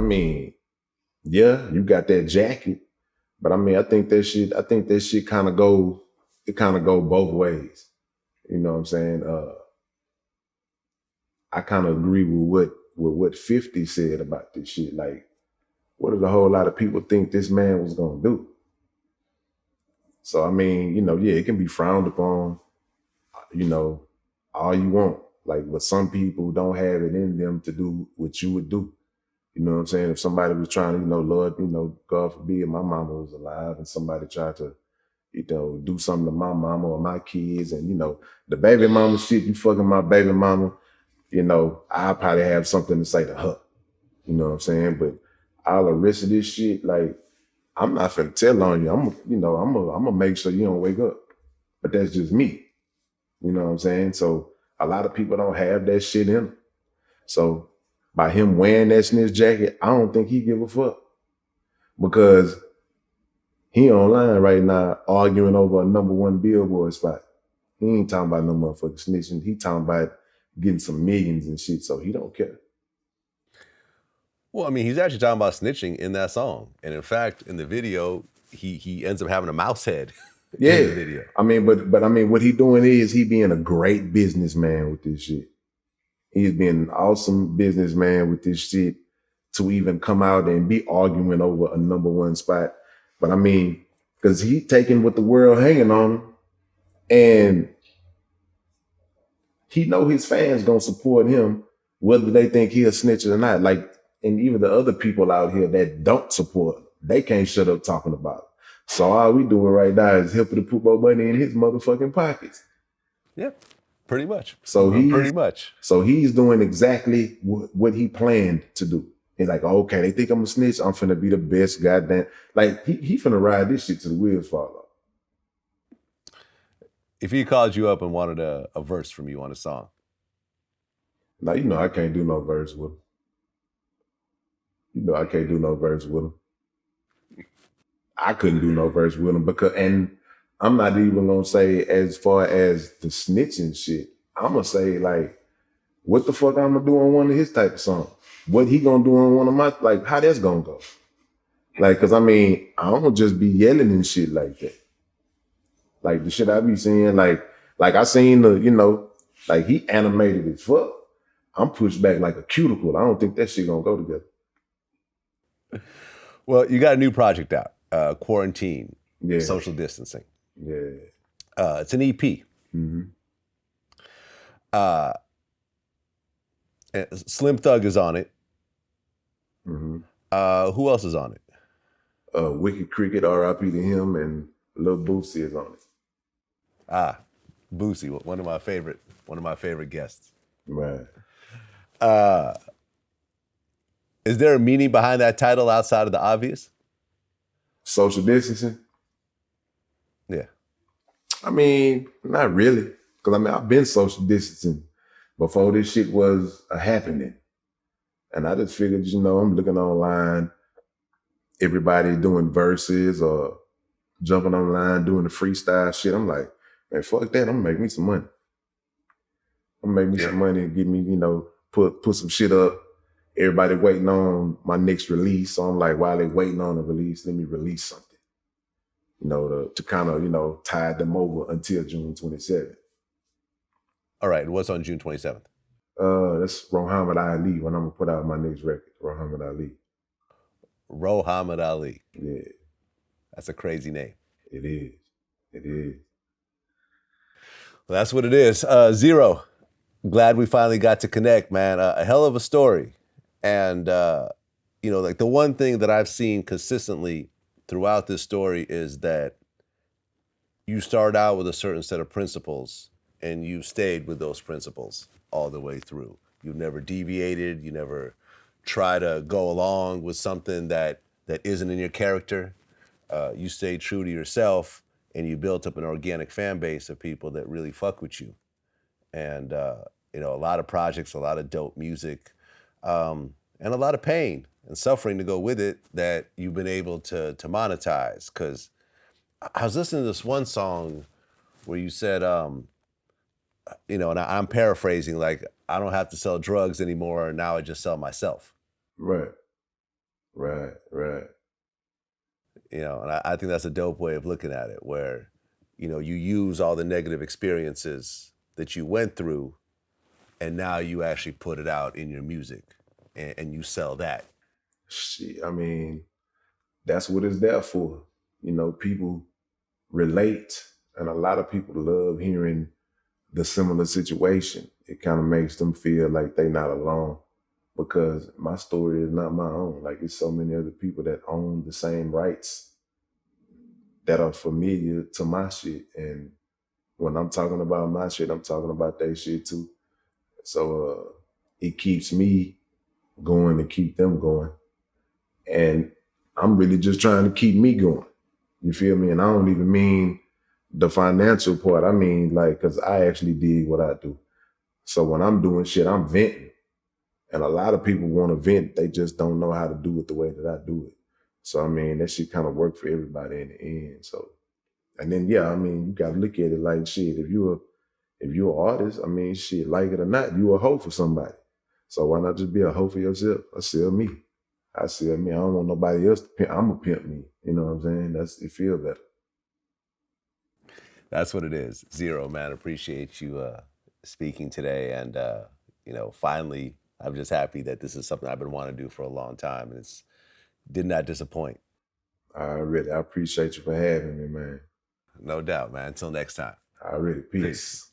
I mean, yeah, you got that jacket, but I mean, I think that shit kind of go both ways. You know what I'm saying? I kind of agree with what 50 said about this shit. Like, what did a whole lot of people think this man was gonna do? So I mean, yeah, it can be frowned upon, you know, all you want. Like, but some people don't have it in them to do what you would do. You know what I'm saying? If somebody was trying to, Lord, God forbid my mama was alive and somebody tried to, do something to my mama or my kids and, the baby mama shit, you fucking my baby mama, I'll probably have something to say to her. You know what I'm saying? But all the rest of this shit, like, I'm not finna tell on you. I'm gonna make sure you don't wake up. But that's just me. You know what I'm saying? So a lot of people don't have that shit in them. So by him wearing that snitch jacket, I don't think he give a fuck. Because he online right now arguing over a #1 Billboard spot. He ain't talking about no motherfucking snitching. He talking about getting some millions and shit, so he don't care. Well, I mean, he's actually talking about snitching in that song. And in fact, in the video, he ends up having a mouse head. Yeah. In the video. I mean, but I mean, what he doing is he being a great businessman with this shit. He's being an awesome businessman with this shit to even come out and be arguing over a #1 spot. But I mean, because he taking what the world hanging on him, and he know his fans gonna support him whether they think he a snitch or not. Like, and even the other people out here that don't support him, they can't shut up talking about it. So all we doing right now is helping to put more money in his motherfucking pockets. Yeah, pretty much. So So he's doing exactly what he planned to do. He's like, okay, they think I'm a snitch. I'm finna be the best goddamn. Like, he finna ride this shit till the wheels fall off. If he called you up and wanted a verse from you on a song. Now, I can't do no verse with him. I can't do no verse with him. I couldn't do no verse with him because, and I'm not even gonna say as far as the snitching shit. I'm gonna say, like, what the fuck I'm gonna do on one of his type of songs? What he gonna do on one of my, like, how that's gonna go? Like, cause I mean, I don't just be yelling and shit like that. Like the shit I be seeing, like I seen the, like he animated as fuck. I'm pushed back like a cuticle. I don't think that shit gonna go together. Well, you got a new project out, Quarantine, Yeah. Social Distancing. Yeah. It's an EP. Mm-hmm. Slim Thug is on it. Mm-hmm. Who else is on it? Wicked Cricket, R.I.P. to him, and Lil Boosie is on it. Boosie, one of my favorite guests. Right. Is there a meaning behind that title outside of the obvious? Social distancing? Yeah. I mean, not really. Because I mean, I've been social distancing before this shit was a happening. And I just figured, I'm looking online, everybody doing verses or jumping online doing the freestyle shit. I'm like, man, fuck that. I'm gonna make me some money. I'm gonna make me some money and get me, put some shit up. Everybody waiting on my next release. So I'm like, while they waiting on the release, let me release something. To kind of, tide them over until June 27th. All right. What's on June 27th? That's Muhammad Ali when I'm gonna put out my next record, Muhammad Ali. Muhammad Ali. Yeah. That's a crazy name. It is. It is. Well, that's what it is. Zero. Glad we finally got to connect, man. A hell of a story. And, like the one thing that I've seen consistently throughout this story is that you start out with a certain set of principles and you stayed with those principles all the way through. You never deviated. You never try to go along with something that isn't in your character. You stayed true to yourself and you built up an organic fan base of people that really fuck with you. And, a lot of projects, a lot of dope music, and a lot of pain and suffering to go with it that you've been able to monetize. Because I was listening to this one song where you said, and I'm paraphrasing, like, I don't have to sell drugs anymore. Now I just sell myself. Right. Right, right. You know, and I think that's a dope way of looking at it, where, you know, you use all the negative experiences that you went through, and now you actually put it out in your music, and you sell that. Shit, I mean, that's what it's there for. You know, people relate, and a lot of people love hearing the similar situation. It kind of makes them feel like they're not alone because my story is not my own. Like, it's so many other people that own the same rights that are familiar to my shit. And when I'm talking about my shit, I'm talking about their shit too. So it keeps me going to keep them going. And I'm really just trying to keep me going. You feel me? And I don't even mean the financial part. I mean, like, because I actually dig what I do. So when I'm doing shit, I'm venting. And a lot of people want to vent. They just don't know how to do it the way that I do it. So, I mean, that shit kind of work for everybody in the end. So, and then, yeah, I mean, you got to look at it like, shit, if you're an artist, I mean, shit, like it or not, you a hoe for somebody. So why not just be a hoe for yourself? I sell me. I sell me. I don't want nobody else to pimp. I'm going to pimp me. You know what I'm saying? It feel better. That's what it is. Zero, man. Appreciate you speaking today, and you know, finally, I'm just happy that this is something I've been wanting to do for a long time, and it's did not disappoint. I appreciate you for having me, man. No doubt, man. Until next time. Peace.